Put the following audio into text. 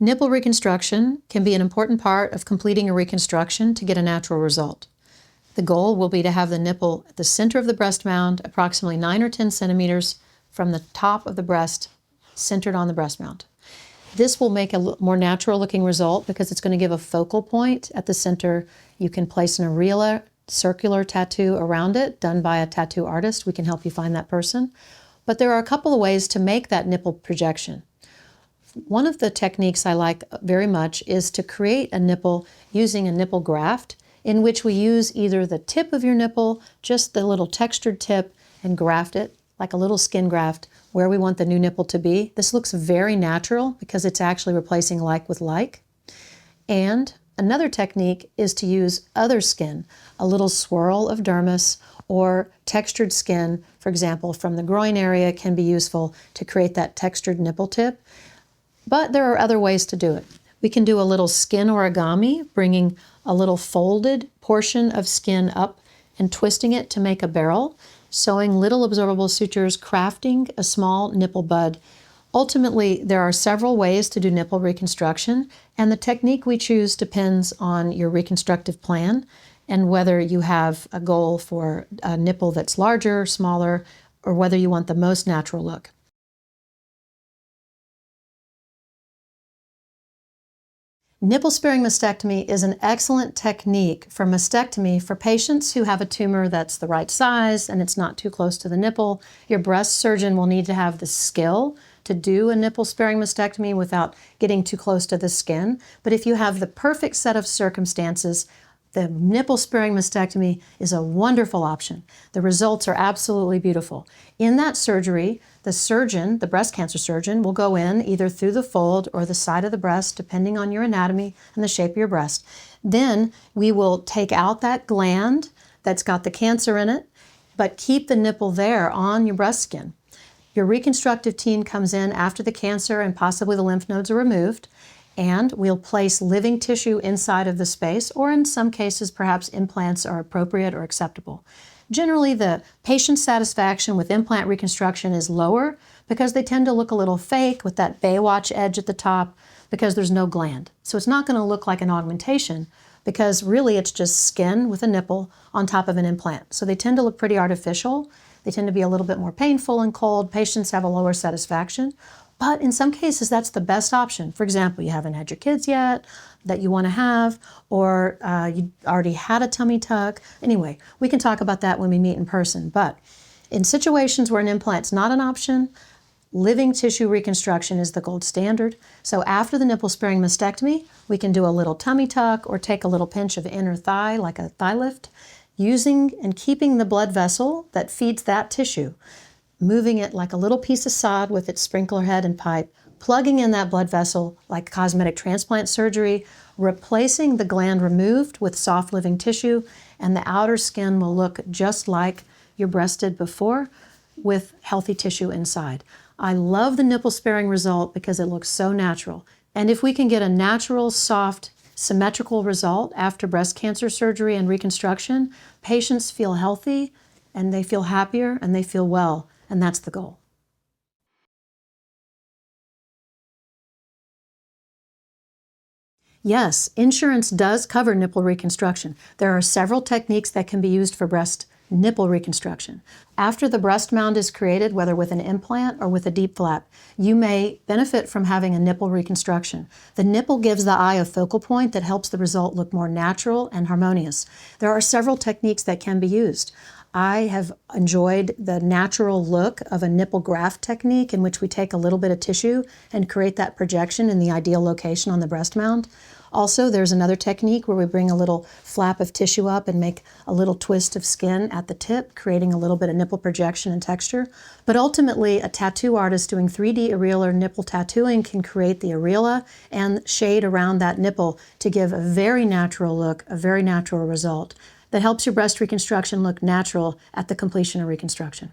Nipple reconstruction can be an important part of completing a reconstruction to get a natural result. The goal will be to have the nipple at the center of the breast mound, approximately 9 or 10 centimeters from the top of the breast, centered on the breast mound. This will make a more natural looking result because it's going to give a focal point at the center. You can place an areola circular tattoo around it, done by a tattoo artist. We can help you find that person. But there are a couple of ways to make that nipple projection. One of the techniques I like very much is to create a nipple using a nipple graft, in which we use either the tip of your nipple, just the little textured tip, and graft it like a little skin graft where we want the new nipple to be. This looks very natural because it's actually replacing like with like. And another technique is to use other skin, a little swirl of dermis or textured skin, for example, from the groin area can be useful to create that textured nipple tip. But there are other ways to do it. We can do a little skin origami, bringing a little folded portion of skin up and twisting it to make a barrel, sewing little absorbable sutures, crafting a small nipple bud. Ultimately, there are several ways to do nipple reconstruction, and the technique we choose depends on your reconstructive plan and whether you have a goal for a nipple that's larger, smaller, or whether you want the most natural look. Nipple-sparing mastectomy is an excellent technique for mastectomy for patients who have a tumor that's the right size and it's not too close to the nipple. Your breast surgeon will need to have the skill to do a nipple-sparing mastectomy without getting too close to the skin. But if you have the perfect set of circumstances, the nipple-sparing mastectomy is a wonderful option. The results are absolutely beautiful. In that surgery, the surgeon, the breast cancer surgeon, will go in either through the fold or the side of the breast, depending on your anatomy and the shape of your breast. Then we will take out that gland that's got the cancer in it, but keep the nipple there on your breast skin. Your reconstructive team comes in after the cancer and possibly the lymph nodes are removed, and we'll place living tissue inside of the space, or in some cases, perhaps implants are appropriate or acceptable. Generally, the patient satisfaction with implant reconstruction is lower because they tend to look a little fake with that Baywatch edge at the top because there's no gland. So it's not going to look like an augmentation because really it's just skin with a nipple on top of an implant. So they tend to look pretty artificial. They tend to be a little bit more painful and cold. Patients have a lower satisfaction. But in some cases, that's the best option. For example, you haven't had your kids yet that you want to have, or you already had a tummy tuck. Anyway, we can talk about that when we meet in person. But in situations where an implant's not an option, living tissue reconstruction is the gold standard. So after the nipple-sparing mastectomy, we can do a little tummy tuck or take a little pinch of inner thigh, like a thigh lift, using and keeping the blood vessel that feeds that tissue, moving it like a little piece of sod with its sprinkler head and pipe, plugging in that blood vessel like cosmetic transplant surgery, replacing the gland removed with soft living tissue, and the outer skin will look just like your breast did before with healthy tissue inside. I love the nipple-sparing result because it looks so natural. And if we can get a natural, soft, symmetrical result after breast cancer surgery and reconstruction, patients feel healthy and they feel happier and they feel well. And that's the goal. Yes, insurance does cover nipple reconstruction. There are several techniques that can be used for breast nipple reconstruction. After the breast mound is created, whether with an implant or with a DIEP flap, you may benefit from having a nipple reconstruction. The nipple gives the eye a focal point that helps the result look more natural and harmonious. There are several techniques that can be used. I have enjoyed the natural look of a nipple graft technique in which we take a little bit of tissue and create that projection in the ideal location on the breast mound. Also, there's another technique where we bring a little flap of tissue up and make a little twist of skin at the tip, creating a little bit of nipple projection and texture. But ultimately, a tattoo artist doing 3D areolar nipple tattooing can create the areola and shade around that nipple to give a very natural look, a very natural result that helps your breast reconstruction look natural at the completion of reconstruction.